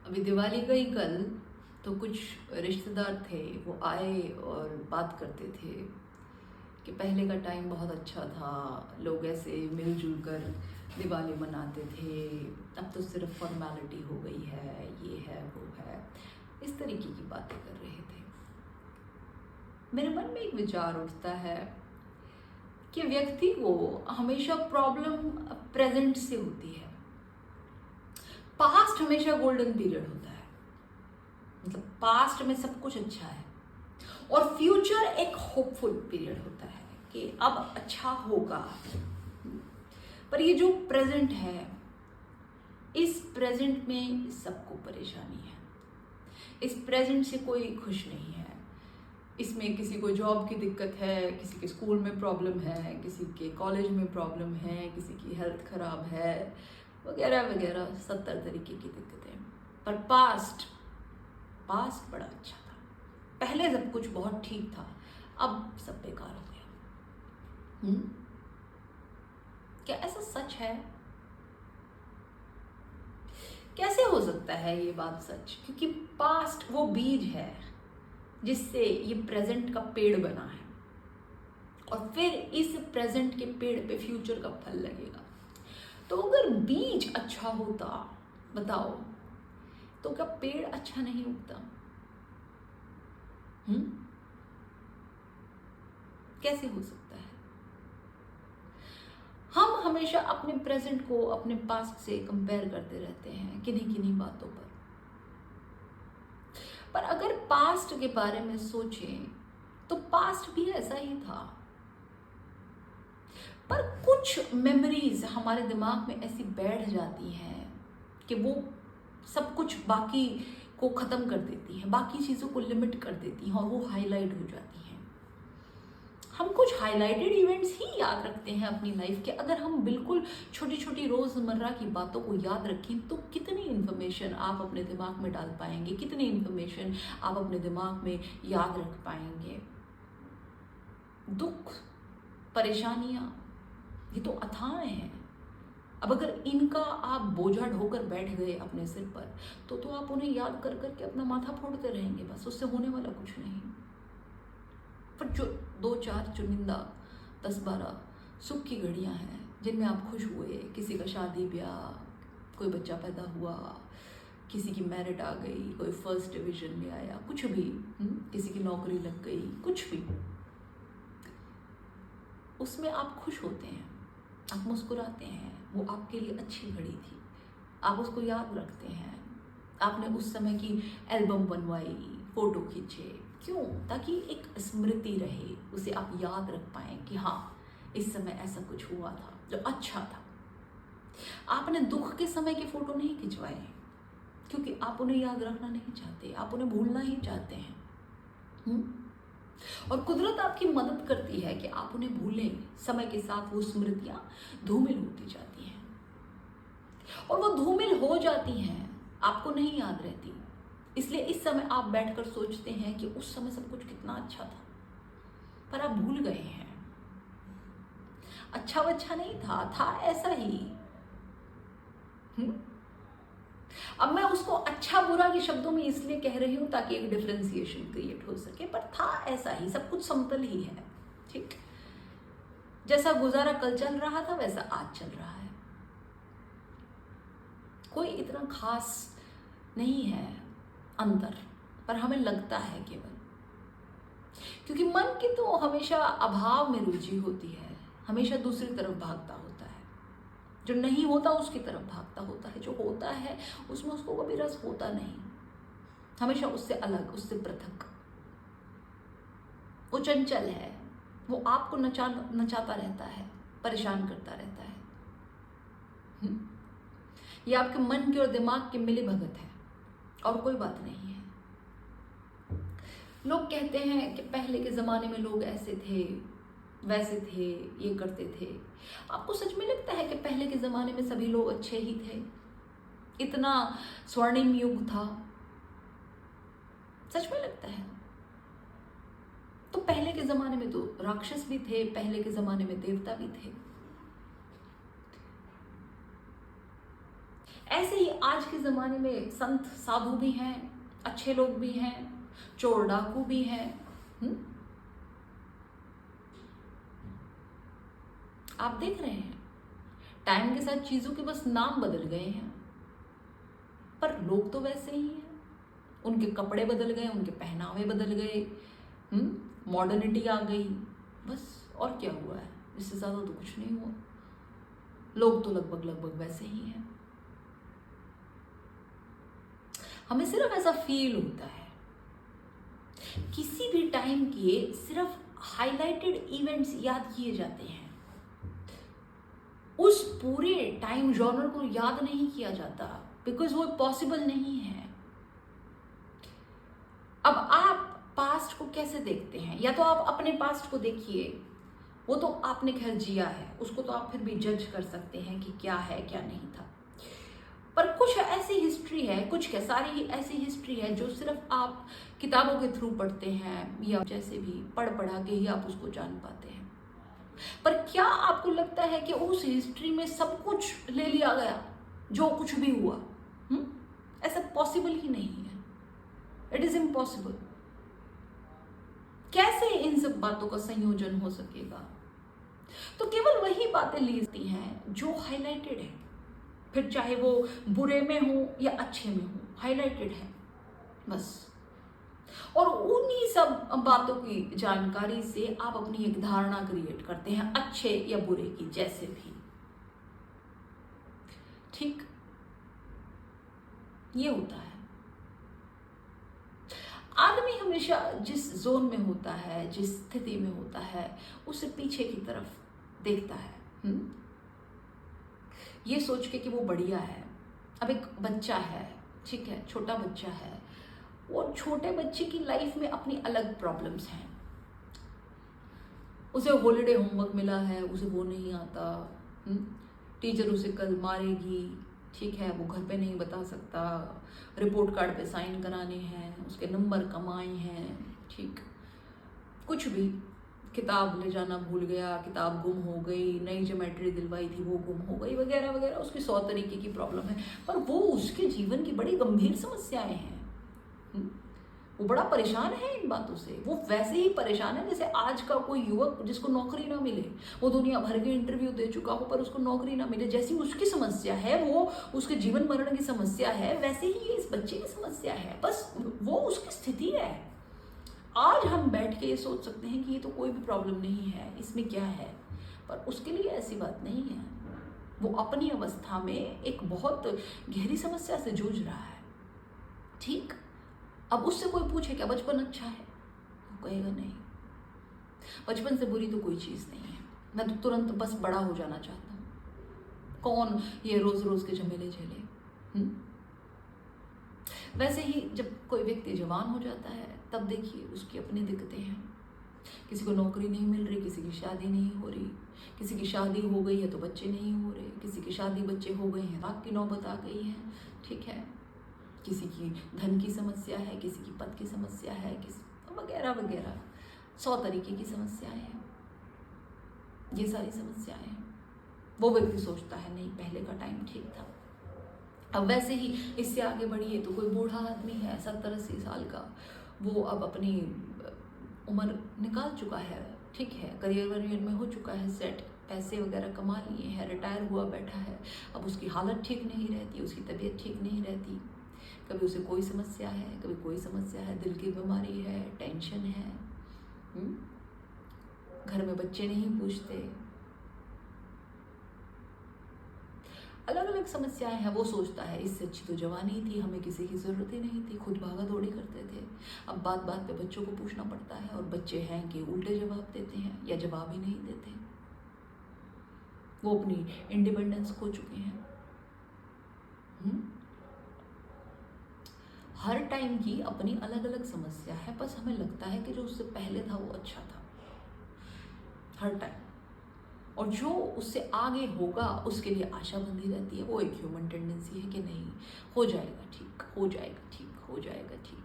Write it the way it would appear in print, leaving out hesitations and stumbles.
अभी दिवाली गई कल, तो कुछ रिश्तेदार थे, वो आए और बात करते थे कि पहले का टाइम बहुत अच्छा था, लोग ऐसे मिलजुल कर दिवाली मनाते थे। अब तो सिर्फ फॉर्मेलिटी हो गई है, ये है वो है, इस तरीके की बातें कर रहे थे। मेरे मन में एक विचार उठता है कि व्यक्ति को हमेशा प्रॉब्लम प्रेजेंट से होती है। पास्ट हमेशा गोल्डन पीरियड होता है, मतलब पास्ट में सब कुछ अच्छा है, और फ्यूचर एक होपफुल पीरियड होता है कि अब अच्छा होगा। पर ये जो प्रेजेंट है, इस प्रेजेंट में सबको परेशानी है। इस प्रेजेंट से कोई खुश नहीं है। इसमें किसी को जॉब की दिक्कत है, किसी के स्कूल में प्रॉब्लम है, किसी के कॉलेज में प्रॉब्लम है, किसी की हेल्थ खराब है, वगैरह वगैरह 70 तरीके की दिक्कतें। पर पास्ट बड़ा अच्छा था। पहले सब कुछ बहुत ठीक था, अब सब बेकार हो गया। क्या ऐसा सच है? कैसे हो सकता है ये बात सच? क्योंकि पास्ट वो बीज है जिससे ये प्रेजेंट का पेड़ बना है, और फिर इस प्रेजेंट के पेड़ पे फ्यूचर का फल लगेगा। तो अगर बीज अच्छा होता, बताओ, तो क्या पेड़ अच्छा नहीं उगता? कैसे हो सकता है? हम हमेशा अपने प्रेजेंट को अपने पास्ट से कंपेयर करते रहते हैं किन्हीं किन्हीं बातों पर अगर पास्ट के बारे में सोचें तो पास्ट भी ऐसा ही था। पर कुछ मेमोरीज हमारे दिमाग में ऐसी बैठ जाती हैं कि वो सब कुछ बाकी को ख़त्म कर देती हैं, बाकी चीज़ों को लिमिट कर देती हैं, और वो हाईलाइट हो जाती हैं। हम कुछ हाईलाइटेड इवेंट्स ही याद रखते हैं अपनी लाइफ के। अगर हम बिल्कुल छोटी छोटी रोज़मर्रा की बातों को याद रखें तो कितनी इन्फॉर्मेशन आप अपने दिमाग में डाल पाएंगे, कितनी इन्फॉर्मेशन आप अपने दिमाग में याद रख पाएंगे। दुख, परेशानियाँ, ये तो अथाह हैं। अब अगर इनका आप बोझा ढोकर बैठ गए अपने सिर पर, तो आप उन्हें याद कर करके अपना माथा फोड़ते रहेंगे, बस उससे होने वाला कुछ नहीं। पर जो 2-4 चुनिंदा 10-12 सुख की घड़ियां हैं जिनमें आप खुश हुए, किसी का शादी ब्याह, कोई बच्चा पैदा हुआ, किसी की मेरिट आ गई, कोई फर्स्ट डिवीजन में आया, कुछ भी, किसी की नौकरी लग गई, कुछ भी, उसमें आप खुश होते हैं, आप मुस्कुराते हैं, वो आपके लिए अच्छी घड़ी थी, आप उसको याद रखते हैं, आपने उस समय की एल्बम बनवाई, फोटो खींचे। क्यों? ताकि एक स्मृति रहे, उसे आप याद रख पाएं कि हाँ, इस समय ऐसा कुछ हुआ था जो अच्छा था। आपने दुख के समय के फोटो नहीं खिंचवाए क्योंकि आप उन्हें याद रखना नहीं चाहते, आप उन्हें भूलना ही चाहते हैं। और कुदरत आपकी मदद करती है कि आप उन्हें भूलें। समय के साथ वो स्मृतियां धूमिल होती जाती हैं, और वो धूमिल हो जाती हैं, आपको नहीं याद रहती। इसलिए इस समय आप बैठकर सोचते हैं कि उस समय सब कुछ कितना अच्छा था, पर आप भूल गए हैं। अच्छा वच्छा नहीं था ऐसा ही। अब मैं उसको अच्छा बुरा के शब्दों में इसलिए कह रही हूं ताकि एक डिफरेंशिएशन क्रिएट हो सके, पर था ऐसा ही, सब कुछ समतल ही है। ठीक, जैसा गुजारा कल चल रहा था वैसा आज चल रहा है। कोई इतना खास नहीं है अंतर, पर हमें लगता है केवल, क्योंकि मन की तो हमेशा अभाव में रुचि होती है, हमेशा दूसरी तरफ भागता होता है। जो नहीं होता उसकी तरफ भागता होता है, जो होता है उसमें उसको कभी रस होता नहीं, हमेशा उससे अलग, उससे पृथक। वो चंचल है, वो आपको नचाता रहता है, परेशान करता रहता है। ये आपके मन की और दिमाग की मिली भगत है, और कोई बात नहीं है। लोग कहते हैं कि पहले के ज़माने में लोग ऐसे थे, वैसे थे, ये करते थे। आपको सच में लगता है कि पहले के ज़माने में सभी लोग अच्छे ही थे? इतना स्वर्णिम युग था? सच में लगता है? तो पहले के ज़माने में तो राक्षस भी थे, पहले के ज़माने में देवता भी थे। ऐसे ही आज के ज़माने में संत साधु भी हैं, अच्छे लोग भी हैं, चोर डाकू भी हैं। आप देख रहे हैं टाइम के साथ चीज़ों के बस नाम बदल गए हैं, पर लोग तो वैसे ही हैं। उनके कपड़े बदल गए, उनके पहनावे बदल गए, मॉडर्निटी आ गई, बस। और क्या हुआ है? इससे ज़्यादा तो कुछ नहीं हुआ। लोग तो लगभग लगभग वैसे ही हैं। हमें सिर्फ ऐसा फील होता है, किसी भी टाइम के सिर्फ हाइलाइटेड इवेंट्स याद किए जाते हैं, उस पूरे टाइम जॉनर को याद नहीं किया जाता, बिकॉज वो पॉसिबल नहीं है। अब आप पास्ट को कैसे देखते हैं? या तो आप अपने पास्ट को देखिए, वो तो आपने खैर जिया है, उसको तो आप फिर भी जज कर सकते हैं कि क्या है क्या नहीं था। पर कुछ ऐसी हिस्ट्री है, कुछ क्या सारी ऐसी हिस्ट्री है जो सिर्फ आप किताबों के थ्रू पढ़ते हैं, या जैसे भी पढ़ा के ही आप उसको जान पाते हैं। पर क्या आपको लगता है कि उस हिस्ट्री में सब कुछ ले लिया गया जो कुछ भी हुआ? ऐसा पॉसिबल ही नहीं है। It is impossible. कैसे इन सब बातों का संयोजन हो सकेगा? तो केवल वही बातें ली हैं जो हाईलाइटेड है, फिर चाहे वो बुरे में हो या अच्छे में हो, हाईलाइटेड है बस। और उन्हीं सब बातों की जानकारी से आप अपनी एक धारणा क्रिएट करते हैं, अच्छे या बुरे की, जैसे भी। ठीक, ये होता है। आदमी हमेशा जिस जोन में होता है, जिस स्थिति में होता है, उससे पीछे की तरफ देखता है, ये सोच के कि वो बढ़िया है। अब एक बच्चा है, ठीक है, छोटा बच्चा है, वो छोटे बच्चे की लाइफ में अपनी अलग प्रॉब्लम्स हैं। उसे हॉलीडे होमवर्क मिला है, उसे वो नहीं आता, टीचर उसे कल मारेगी, ठीक है, वो घर पे नहीं बता सकता, रिपोर्ट कार्ड पे साइन कराने हैं, उसके नंबर कम आए हैं, ठीक, कुछ भी, किताब ले जाना भूल गया, किताब गुम हो गई, नई ज्योमेट्री दिलवाई थी वो गुम हो गई, वगैरह वगैरह। उसकी 100 तरीके की प्रॉब्लम है, पर वो उसके जीवन की बड़ी गंभीर समस्याएं हैं। वो बड़ा परेशान है इन बातों से। वो वैसे ही परेशान है जैसे आज का कोई युवक जिसको नौकरी ना मिले, वो दुनिया भर के इंटरव्यू दे चुका हो पर उसको नौकरी ना मिले, जैसी उसकी समस्या है, वो उसके जीवन मरण की समस्या है, वैसे ही ये इस बच्चे की समस्या है। बस वो उसकी स्थिति है। आज हम बैठ के ये सोच सकते हैं कि ये तो कोई भी प्रॉब्लम नहीं है, इसमें क्या है, पर उसके लिए ऐसी बात नहीं है। वो अपनी अवस्था में एक बहुत गहरी समस्या से जूझ रहा है, ठीक। अब उससे कोई पूछे क्या बचपन अच्छा है, वो कहेगा नहीं, बचपन से बुरी तो कोई चीज़ नहीं है, मैं तो तुरंत बस बड़ा हो जाना चाहता हूँ, कौन ये रोज रोज के झमेले झेले। वैसे ही जब कोई व्यक्ति जवान हो जाता है, तब देखिए उसकी अपनी दिक्कतें हैं। किसी को नौकरी नहीं मिल रही, किसी की शादी नहीं हो रही, किसी की शादी हो गई है तो बच्चे नहीं हो रहे, किसी की शादी बच्चे हो गए हैं, रात की नौबत आ गई है, ठीक है, किसी की धन की समस्या है, किसी की पद की समस्या है, किसी वगैरह वगैरह, 100 तरीके की समस्याएं हैं। ये सारी समस्याएं हैं। वो व्यक्ति सोचता है नहीं, पहले का टाइम ठीक था। अब वैसे ही इससे आगे बढ़िए तो कोई बूढ़ा आदमी है 70-80 साल का, वो अब अपनी उम्र निकाल चुका है, ठीक है, करियर वरियर में हो चुका है सेट, पैसे वगैरह कमा लिए हैं, रिटायर हुआ बैठा है। अब उसकी हालत ठीक नहीं रहती, उसकी तबीयत ठीक नहीं रहती, कभी उसे कोई समस्या है, कभी कोई समस्या है, दिल की बीमारी है, टेंशन है, घर में बच्चे नहीं पूछते, अलग अलग समस्याएं हैं। वो सोचता है इससे अच्छी तो जवानी थी, हमें किसी की ज़रूरत ही नहीं थी, खुद भागा दौड़ी करते थे। अब बात बात पे बच्चों को पूछना पड़ता है, और बच्चे हैं कि उल्टे जवाब देते हैं या जवाब ही नहीं देते। वो अपनी इंडिपेंडेंस खो चुके हैं। हर टाइम की अपनी अलग अलग समस्या है, बस हमें लगता है कि जो उससे पहले था वो अच्छा था, हर टाइम, और जो उससे आगे होगा उसके लिए आशा बंधी रहती है। वो एक ह्यूमन टेंडेंसी है कि नहीं, हो जाएगा ठीक, हो जाएगा ठीक, हो जाएगा ठीक।